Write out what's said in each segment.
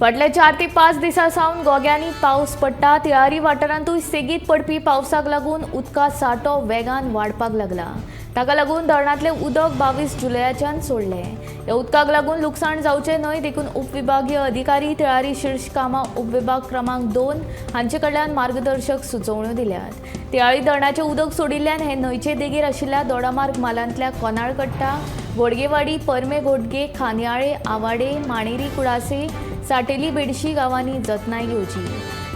फाटल्या 4 ते 5 दिसां सावन गोग्यांनी पावस पडटा. तेळारी वाठारांतूय सेगीत पडपी पावसाक लागून उदका सांठो वेगान वाडपाक लागला. ताका लागून धरणांतलें उदक 22 जुलयाच्यान सोडलें. ह्या उदकाक लागून लुकसाण जावचें न्हय देखून उपविभागीय अधिकारी तेळारी शीर्ष कामा उपविभाग क्रमांक 2 हांचे कडल्यान मार्गदर्शक सुचोवण्यो दिल्यात. तेळारी धरणाचें उदक सोडिल्ल्यान हे न्हंयचे देगेर आशिल्ल्या दोडामार्ग मालांतल्या कोनाळकट्टा, गोडगेवाडी, परमे घोटगे, खांदयाळे, आवाडे, माणेरी कुडासे, साटेली बेडशी गांवांनी जतनाय घेवची.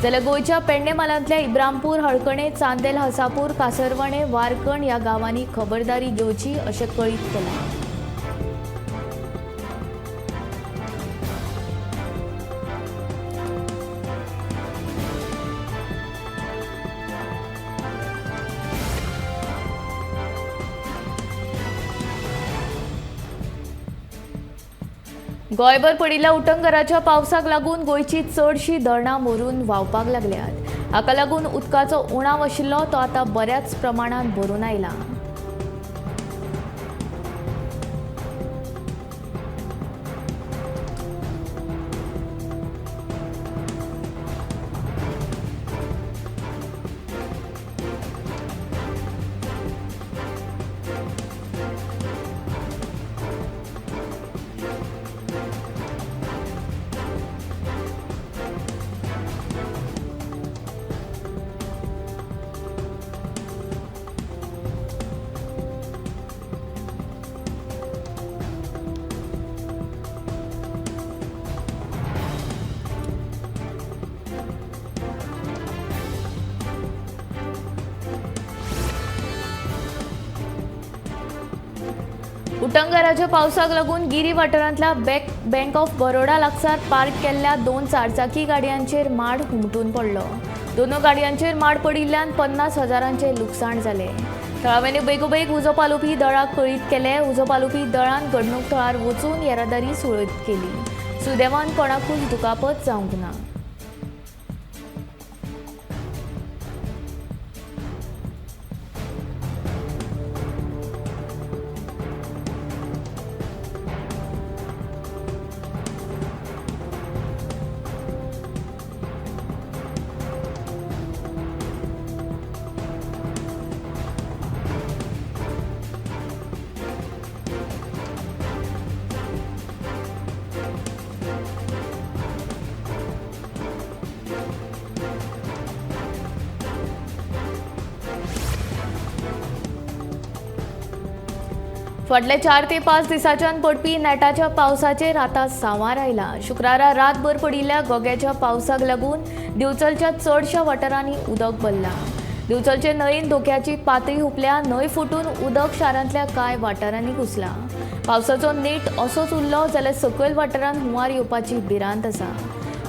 जाल्यार गोंयच्या पेडणे मालांतल्या इब्रामपूर, हळकणे, चांदेल, हसापूर, कासरवणे, वारकण ह्या गांवांनी खबरदारी घेवची अशें कळीत केलां. गोंयभर पडिल्ल्या उटंगराच्या पावसाक लागून गोंयची चडशीं धरणां मोरून व्हांवपाक लागल्यात. हाका लागून उदकाचो उणाव आशिल्लो तो आतां बऱ्याच प्रमाणात भरून आयला. उटंगराच्या पावसाक लागून गिरी वाठारांतल्या बँक ऑफ बरोडा लागसार पार्क केल्ल्या 2 चारचाकी गाडयांचेर माड हुमटून पडलो. दोनूय गाडयांचेर माड पडिल्ल्यान 50,000चे लुकसाण जालें. थळाव्यांनी बेगोबेग उजो पालोवपी दळाक कळीत केलें. उजो पालोवपी दळान घडणूक थळार वचून येरादारी सुरळीत केली. सुदैवान कोणाकूच दुखापत जावंक ना. फाटल्या 4 ते 5 दिसांच्यान पडपी नेटाच्या पावसाचेर आतां सांवार आयला. शुक्रारा रातभर पडिल्ल्या गोग्याच्या पावसाक लागून दिवचलच्या चडशा वाठारांनी उदक भरलां. दिवचलचे न्हंयेन धोक्याची पातळी हुंपल्या. न्हंय फुटून उदक शारांतल्या कांय वाठारांनी घुसलां. पावसाचो नेट असोच उरलो जाल्यार सकयल वाठारांत हुंवार येवपाची भिरांत आसा.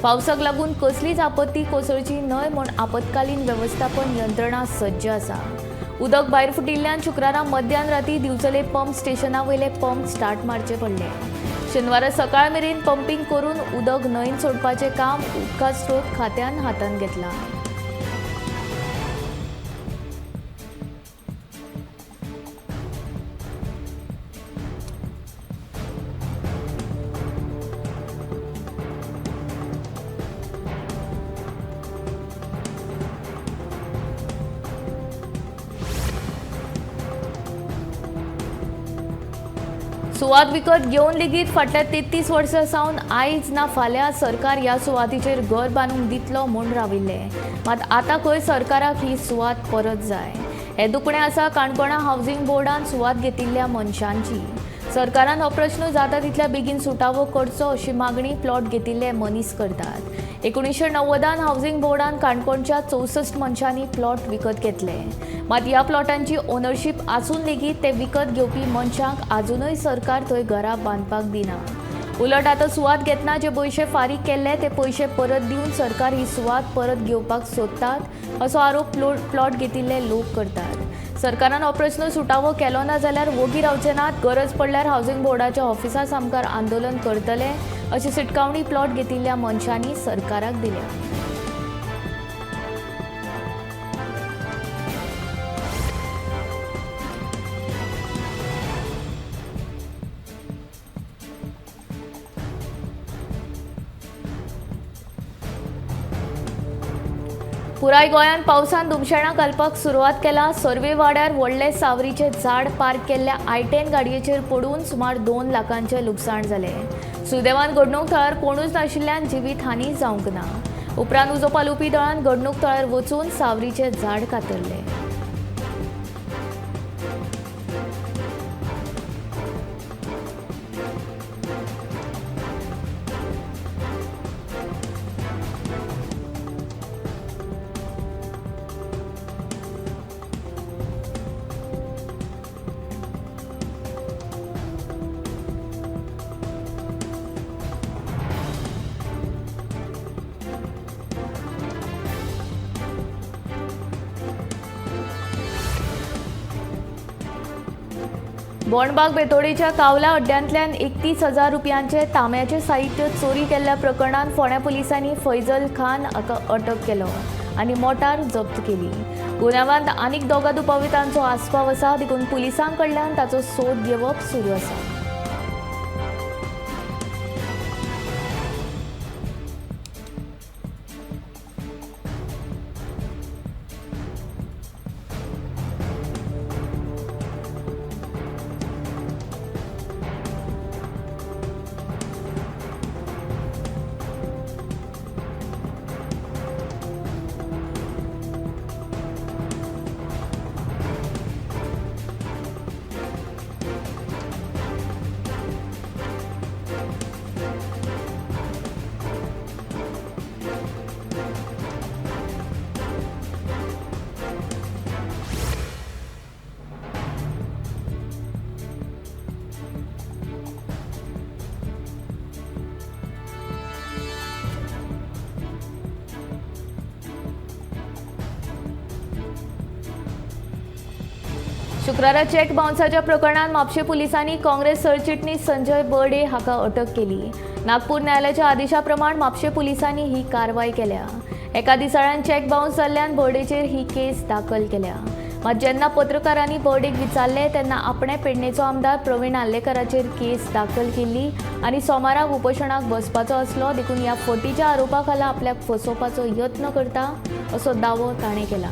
पावसाक लागून कसलीच आपत्ती कोसळची न्हय म्हूण आपतकालीन वेवस्थापन यंत्रणा सज्ज आसा. उदक भायर फुटिल्ल्यान शुक्रारा मध्यान राती दिवचले पंप स्टेशना वयले पंप स्टार्ट मारचे पडले. शेनवारा सकाळ मेरेन पंपिंग करून उदक न्हंयेन सोडपाचें काम उदका स्रोत खात्यान हातांत घेतलां. सुवात विकत घेवन लेगीत फाटल्या 33 वर्सां सावन आयज ना फाल्यां सरकार ह्या सुवातीचेर घर बांदूंक दितलो म्हूण राविल्लें. मात आतां खंय सरकाराक ही सुवात परत जाय. हे दुखणें आसा काणकोणा हावसिंग बोर्डान सुवात घेतिल्ल्या मनशांची. सरकारान हो प्रश्न जाता तितल्या बेगीन सुटावो करचो अशी मागणी प्लॉट घेतिल्ले मनीस करतात. 1990 हावसिंग बोर्डान काणकोणच्या 64 मनशांनी प्लॉट विकत घेतले. मात ह्या प्लॉटांची ओनरशीप आसून लेगीत ते विकत घेवपी मनशांक आजुनय सरकार थंय घरां बांदपाक दिना. उलट आतां सुवात घेतना जे पयशे फारीक केल्ले ते पयशे परत दिवन सरकार ही सुवात परत घेवपाक सोदतात असो आरोप प्लॉट घेतिल्ले लोक करतात. सरकारान हो प्रश्न सुटावो केलो ना जाल्यार वोगी रावचे नात. गरज पडल्यार हावसिंग बोर्डाच्या ऑफिसा सामकार आंदोलन करतले अशी सिटकावणी प्लॉट घेतिल्ल्या मनशांनी सरकाराक दिल्या. पुराय गोंयांत पावसान धुमशेणां घालपाक सुरवात केला. सर्वे वाड्यार व्हडले सावरीचे झाड पार्क केल्ल्या आय-10 गाडयेचेर पडून सुमार 2 लाखांचे लुकसाण जालें. सुदैवान घडणूक थळार कोणूच नाशिल्ल्यान जिवीत हानी जावंक ना. उपरांत उजो पालोवपी दळान घडणूक थळार वचून सावरीचे झाड कातरले. बोंडबाग बेतोडेच्या कावला अड्ड्यांतल्यान 31,000 रुपयांचे तांब्याचे साहित्य चोरी केल्ल्या प्रकरणात फोंड्या पुलिसांनी फैजल खान हाका अटक केलो आनी मोटार जप्त केली. गुन्यांवांत आनीक दोगा दुपावितांचो आस्पाव आसा, देखून पुलिसां कडल्यान ताचो सोद घेवप सुरू आसा. शुक्रारा चेक बाउन्साच्या प्रकरणात म्हापशे पुलिसांनी काँग्रेस सरचिटणीस संजय बर्डे हाका अटक केली. नागपूर न्यायालयाच्या आदेशाप्रमाण म्हापशे पुलिसांनी ही कारवाय केल्या. एका दिसाळ्यान चेक बाउन्स जाल्ल्यान बर्डेचेर ही केस दाखल केल्या. मात जेन्ना पत्रकारांनी बर्डेक विचारले तेन्ना आपणे पेडणेचो आमदार प्रवीण आल्लेकराचेर केस दाखल केल्ली आनी सोमाराक उपोशणाक बसपाचो आसलो, देखून ह्या फटीच्या आरोपा खाला आपल्याक फसोवपाचो यत्न करता असो दावो ताणें केला.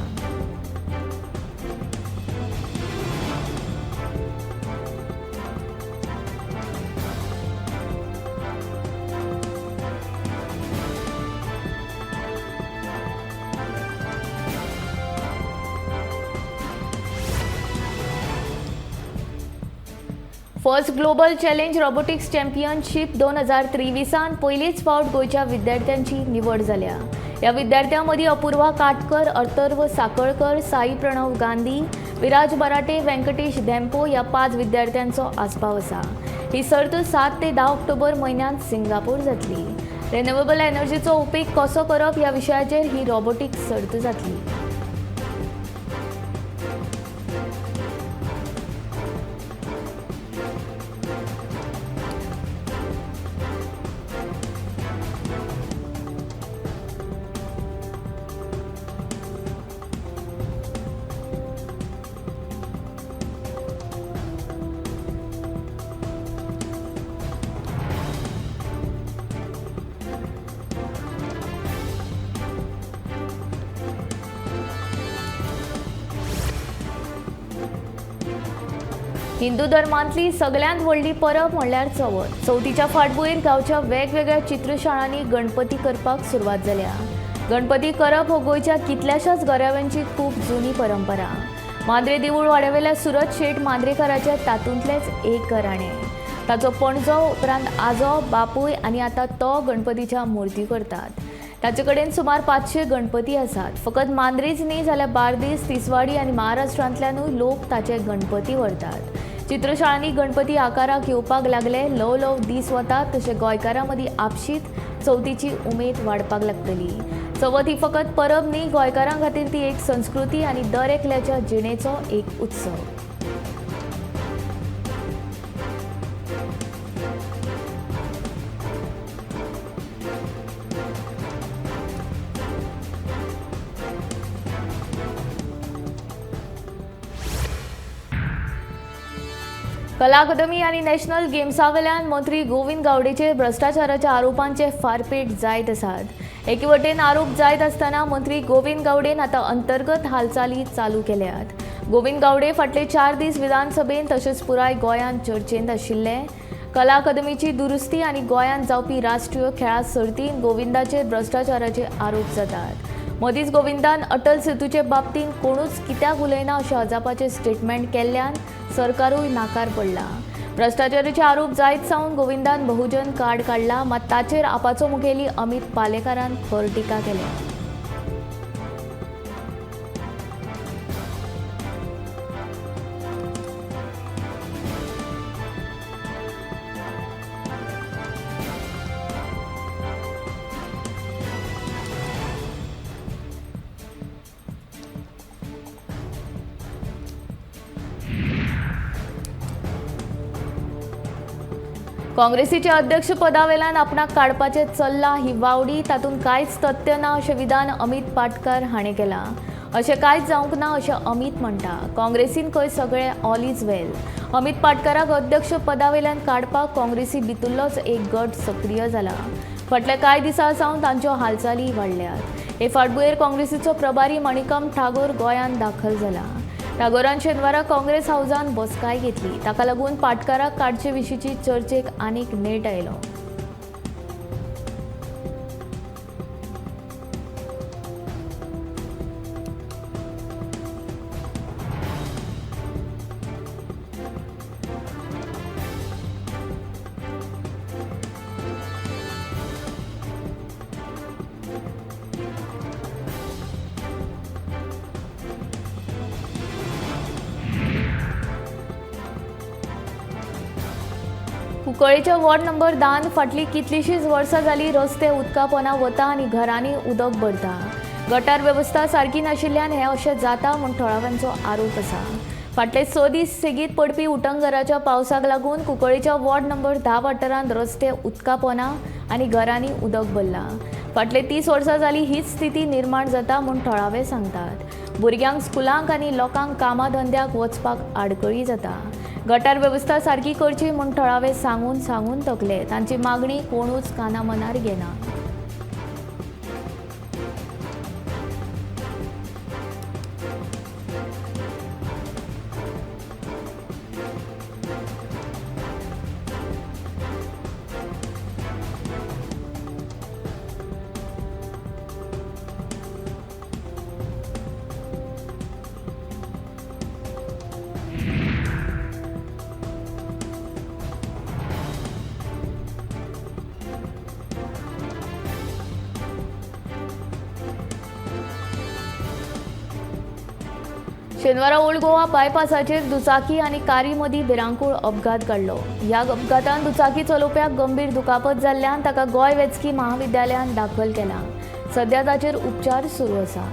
First global challenge robotics championship 2023 पयलीच फावट गोंयच्या विद्यार्थ्यांची निवड जाल्या. ह्या विद्यार्थ्यां मदीं अपूर्वा काटकर, अर्थर्व साकळकर, साई प्रणव गांधी, विराज बराटे, व्यंकटेश धेंपो ह्या 5 विद्यार्थ्यांचो आस्पाव आसा. ही सर्त 7 ते 10 ऑक्टोबर म्हयन्यांत सिंगापूर जातली. रिन्युएबल एनर्जीचो उपेग कसो करप ह्या विशयाचेर ही रोबोटिक्स सर्त जातली. हिंदू धर्मांतली सगळ्यांत व्हडली परब म्हणल्यार चवथ. चवथीच्या फाटभुंयेर गांवच्या वेगवेगळ्या चित्रशाळांनी गणपती करपाक सुरवात जाल्या. गणपती करप हो गोंयच्या कितल्याशाच घराण्यांची खूब जुनी परंपरा. मांद्रे देवूळ वाड्यावेल्या सुरत शेट मांद्रेकाराचे तातूंतलेच एक घराणें. ताचो पणजो उपरांत आजो, बापूय आनी आतां तो गणपतीच्या मुर्ती करतात. ताचे कडेन सुमार 500 गणपती आसात. फकत मांद्रेच न्ही जाल्यार बार्देस, तिसवाडी आनी महाराष्ट्रांतल्यानूय लोक ताचे गणपती व्हरतात. चित्रशाळांनी गणपती आकाराक येवपाक लागले. ल्हव ल्हव दीस वतात तशें गोंयकारां मदीं आपशीत चवथीची उमेद वाडपाक लागतली. चवथ ही फकत परब न्ही, गोंयकारां खातीर ती एक संस्कृती आनी दर एकल्याच्या जिणेचो एक उत्सव. कला अकादमी आनी नॅशनल गेम्सा वेल्यान मंत्री गोविंद गावडेचेर भ्रष्टाचाराच्या आरोपांचे फारपेट जायत आसात. एकीवटेन आरोप जायत असताना मंत्री गोविंद गावडेन आता अंतर्गत हालचाली चालू केल्यात. गोविंद गावडे फाटले 4 दीस विधानसभेन तशेंच पुराय गोंयांत चर्चेंत आशिल्ले. कला अकादमीची दुरुस्ती आनी गोंयांत जावपी राष्ट्रीय खेळा सर्तीन गोविंदाचेर भ्रष्टाचाराचे आरोप जातात. मदींच गोविंदान अटल सेतूचे बाबतींत कोणूच कित्याक उलयना अशें अजापाचें स्टेटमेंट केल्ल्यान सरकारूय नाकार पडला. भ्रष्टाचाराचे आरोप जायत सावन गोविंदान बहुजन कार्ड काडला, मात ताचेर आपाचो मुखेली अमित पालेकारान खर टिका केल्या. काँग्रेसीच्या अध्यक्ष पदावेल्यान आपणाक काडपाचें चल्लां ही वावडी, तातूंत कांयच तथ्य ना अशें विधान अमित पाटकर हाणें केलां. अशें कांयच जावंक ना अशें अमित म्हणटा. काँग्रेसीन खंय सगळें ऑल इज वेल. अमित पाटकराक अध्यक्ष पदावेल्यान काडपाक काँग्रेसी भितरलोच एक गट सक्रीय जाला. फाटल्या कांय दिसां सावन तांच्यो हालचाली वाडल्यात. हे फाटभुंयेर काँग्रेसीचो प्रभारी मणिकांत ठागोर गोंयांत दाखल जाला. टागोरान शेनवारा काँग्रेस हाऊसान बसकाय घेतली. ताका लागून पाटकाराक काडचे विशींची चर्चेक आनीक नेट आयलो. कुंकळ्ळेच्या वॉर्ड नंबर 10 फाटली कितलीशींच वर्सां जाली रस्ते उदका पोंदा वता आनी घरांनी उदक भरता. गटार वेवस्था सारकी नाशिल्ल्यान हें अशें जाता म्हूण थळाव्यांचो आरोप आसा. फाटले 6 दीस सेगीत पडपी उटंगराच्या पावसाक लागून कुंकळ्ळेच्या वॉर्ड नंबर 10 वाठारांत रस्ते उदका पोंदा आनी घरांनी उदक भरलां. फाटले 30 वर्सां जाली हीच स्थिती निर्माण जाता म्हूण थळावे सांगतात. भुरग्यांक स्कुलांक आनी लोकांक कामां धंद्याक वचपाक आडखळी जाता. गटार वेवस्था सारकी करची म्हूण थळावे सांगून तकले. तांची मागणी कोणूच काना मनार घेना. शेनवारा ओल्ड गोवा बायपासाचेर दुचाकी आनी कारी मदीं भिरांकूळ अपघात घडलो. ह्या अपघातांत दुचाकी चलोवप्याक गंभीर दुखापत जाल्ल्यान ताका गोंय वैजकी महाविद्यालयांत दाखल केला. सध्या ताचेर उपचार सुरू आसा.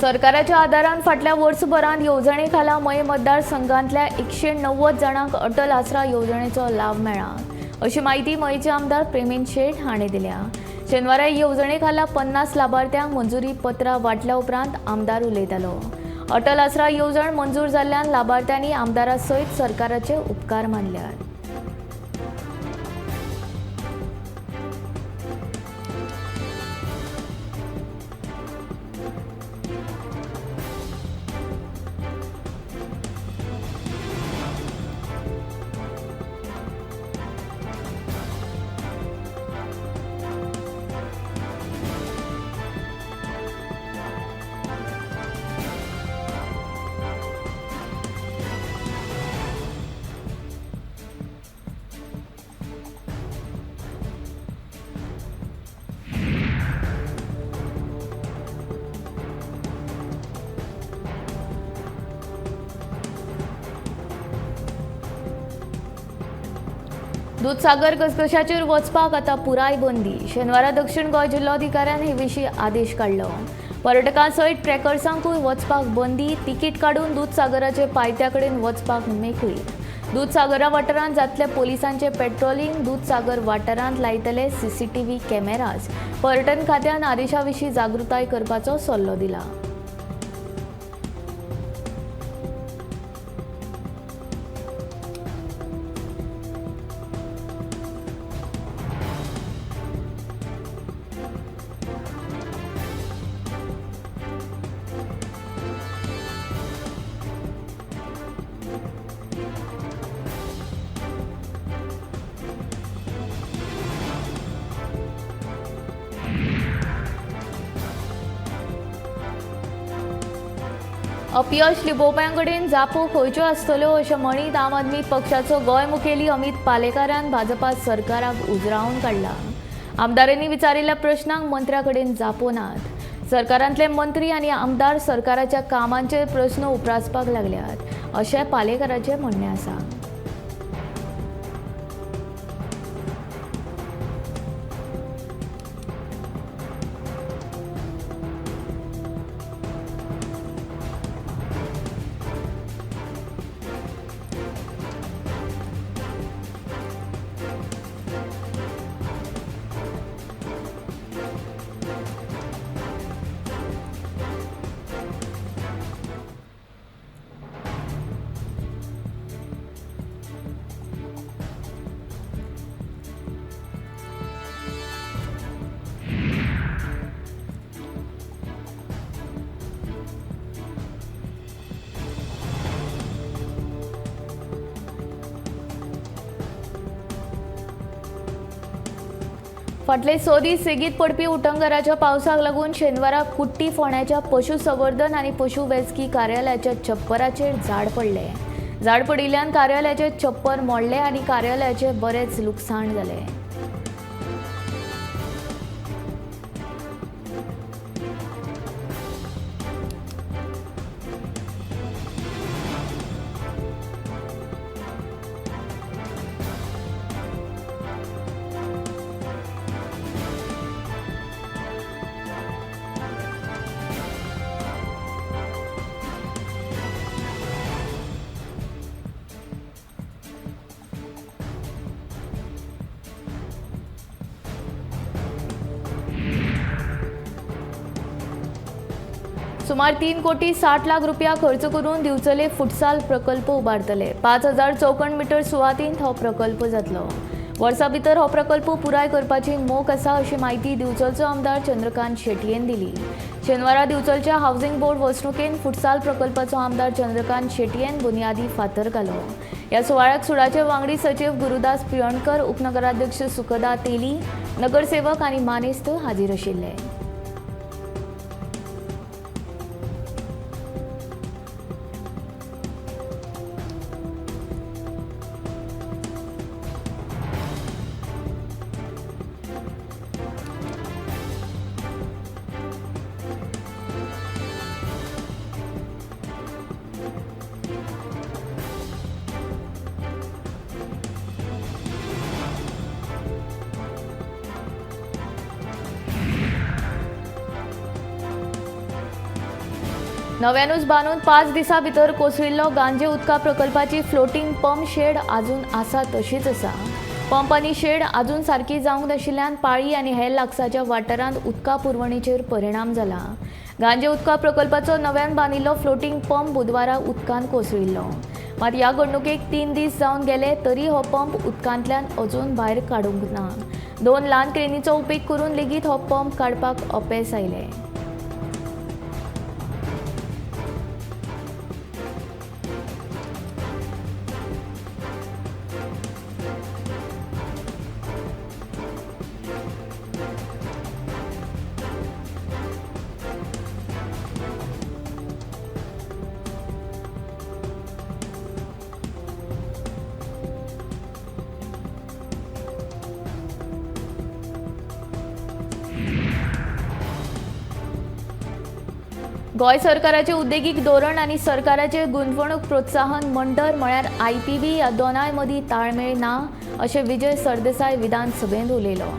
सरकाराच्या आदारान फाटल्या वर्सभरांत येवजणे खाला मय मतदारसंघांतल्या 190 जाणांक अटल आसरा येवजणेचो लाभ मेळ्ळा अशी माहिती मयचे आमदार प्रेमीन शेठ हाणें दिल्या. शेनवारा येवजणे खाला 50 लाभार्थ्यांक मंजुरी पत्रां वाटल्या उपरांत आमदार उलयतालो. अटल आसरा येवजण मंजूर जाल्ल्यान लाभार्थ्यांनी आमदारा सयत सरकाराचे उपकार मानल्यात. दूधसागर घसघशाचेर वचपाक आतां पुराय बंदी. शेनवारा दक्षिण गोंय जिल्लोधिकाऱ्यान हे विशीं आदेश काडलो. पर्यटकां सयत ट्रॅकर्सांकूय वचपाक बंदी. तिकीट काडून दूधसागराचे पायथ्या कडेन वचपाक मेकळीक. दूधसागरा वाठारांत जातले पोलिसांचे पेट्रोलिंग. दूधसागर वाठारांत लायतले सीसीटीव्ही कॅमेराज. पर्यटन खात्यान आदेशा विशीं जागृताय करपाचो सल्लो दिला. अपयश लिपोवप्यांकडेन जापो खंयच्यो आसतल्यो अशें म्हणीत आम आदमी पक्षाचो गोंय मुखेली अमित पालेकारान भाजपा सरकाराक उजरावून काडला. आमदारांनी विचारिल्ल्या प्रश्नांक मंत्र्या कडेन जापो नात. सरकारांतले मंत्री आनी आमदार सरकाराच्या कामांचेर प्रस्न उपरासपाक लागल्यात अशें पालेकाराचें म्हणणें आसा. फाटले 6 दीस सेगीत पडपी उटंगराच्या पावसाक लागून शेनवारा कुट्टी फोंड्याच्या पशुसंवर्धन आनी पशुवैजकी कार्यालयाच्या छप्पराचेर झाड पडले. झाड पडिल्ल्यान कार्यालयाचे छप्पर मोडले आनी कार्यालयाचे बरेच लुकसाण जाले. सुमार 3 कोटी 60 लाख रुपया खर्च करून दिवचले फुटसाल प्रकल्प उबारतले. 5000 चौखण मीटर सुवातींत हो प्रकल्प जातलो. वर्सा भितर हो प्रकल्प पुराय करपाची मोख आसा अशी माहिती दिवचलचो आमदार चंद्रकांत शेटयेन दिली. शेनवारा दिवचलच्या हावसिंग बोर्ड वसणुकेन फुटसाल प्रकल्पाचो आमदार चंद्रकांत शेटयेन बुनयादी फातर घालो. ह्या सुवाळ्याक सुडाचे वांगडी सचिव गुरुदास पियणकर, उपनगराध्यक्ष सुखदा तेली, नगरसेवक आनी मानेस्त हाजीर आशिल्ले. नव्यानूच बांदून 5 दिसां भितर कोसळिल्लो गांजे उदका प्रकल्पाची फ्लोटिंग पंप शेड अजून आसा तशीच आसा. पंप आनी शेड अजून सारकी जावंक नाशिल्ल्यान पाळी आनी हेर लागसाच्या वाठारांत उदका पुरवणेचेर परिणाम जाला. गांजे उदका प्रकल्पाचो नव्यान बांदिल्लो फ्लोटिंग पंप बुधवारा उदकांत कोसळिल्लो. मात ह्या घडणुकेक 3 दीस जावन गेले तरी हो पंप उदकांतल्यान अजून भायर काडूंक ना. 2 ल्हान क्रेनीचो उपेग करून लेगीत हो पंप काडपाक अपेस आयले. गोय सरकाराचे उद्देगीक धोरण आनी सरकाराचे गुंतवणूक प्रोत्साहन मंडळ म्हळ्यार IPB ह्या दोनांय मदीं ताळमेळ ना अशें विजय सरदेसाय विधानसभेंत उलयलो.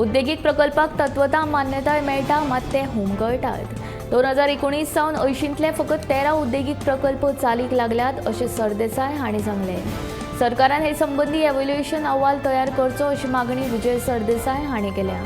उद्देगीक प्रकल्पाक तत्वता मान्यताय मेळटा मात ते हुमकळटात. 2019 सावन 80तले फकत 13 उद्देगीक प्रकल्प चालीक लागल्यात अशें सरदेसाय हांणी सांगलें. सरकारान हे संबंदी एव्हॅल्युएशन अहवाल तयार करचो अशी मागणी विजय सरदेसाय हांणी केल्या.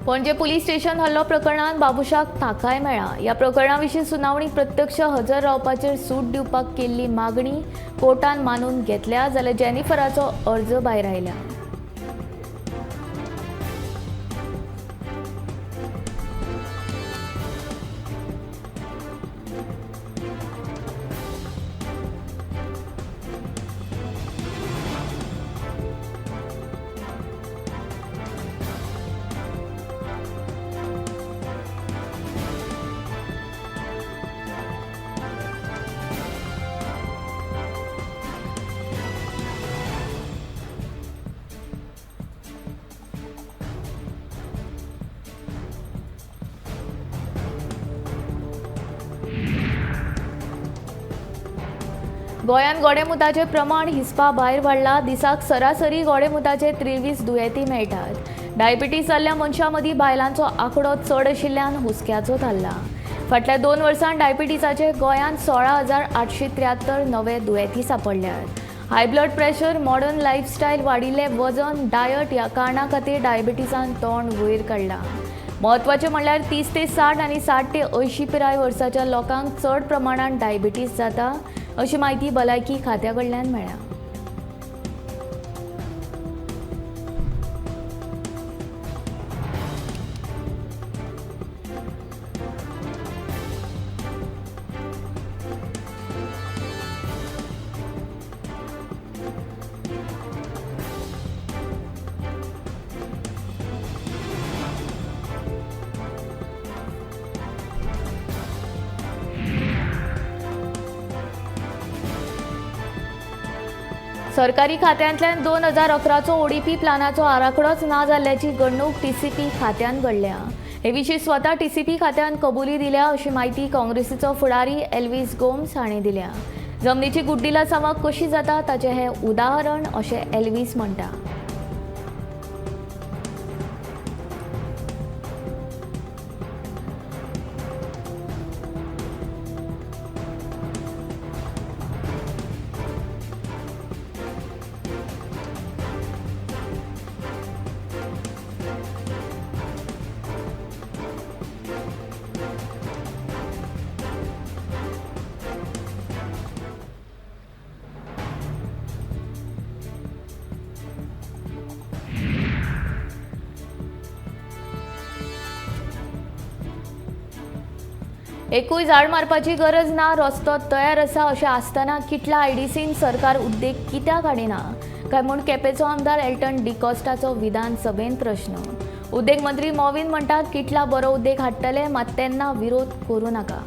पणजे पुलीस स्टेशन हल्लो प्रकरणात बाबुशाक थाकाय मेळ्ळा. ह्या प्रकरणा विशीं सुनावणी प्रत्यक्ष हजर रावपाचेर सूट दिवपाक केल्ली मागणी कोर्टान मानून घेतल्या जाल्यार जेनिफराचो अर्ज भायर आयला. गोंयांत गोडेमुताचें प्रमाण हिसपा भायर वाडला. दिसाक सरासरी गोडेमुताचे 23 दुयेंती मेळटात. डायबिटीज जाल्ल्या मनशां मदीं बायलांचो आंकडो चड आशिल्ल्यान हुस्क्याचो थारला. फाटल्या 2 वर्सांत डायबिटीजाचे गोंयांत 16,873 नवे दुयेंती सांपडल्यात. High blood pressure, modern lifestyle, वाडिल्लें वजन, डायट ह्या कारणां खातीर डायबिटीजान तोंड वयर काडलां. म्हत्वाचें म्हणल्यार 30 ते 60 आनी 60 ते 80 पिराय वर्साच्या लोकांक चड प्रमाणात डायबिटीज जाता अशी माहिती भलायकी खात्या कडल्यान मेळ्ळ्या. सरकारी खात्यांतल्यान 2011चो ODP प्लानाचो आराखडोच ना जाल्ल्याची घडणूक TCP खात्यान घडल्या. हे विशीं स्वता TCP खात्यान कबुली दिल्या अशी माहिती काँग्रेसीचो फुडारी एल्विस गोम्स हांणी दिल्या. जमनीची गुड्डिला सावक कशी जाता ताचें हें उदाहरण अशें एल्विस म्हणटा. एकूय झाड मारपाची गरज ना, रस्तो तयार आसा अशें आसतना किटला IDCन सरकार उद्देग कित्याक हाडिना काय म्हूण केपेंचो आमदार एल्टन डिकॉस्टाचो विधानसभेंत प्रश्न. उद्देग मंत्री मॉविन म्हणटात किटला बरो उद्देग हाडटले मात तेन्ना विरोध करूं नाका.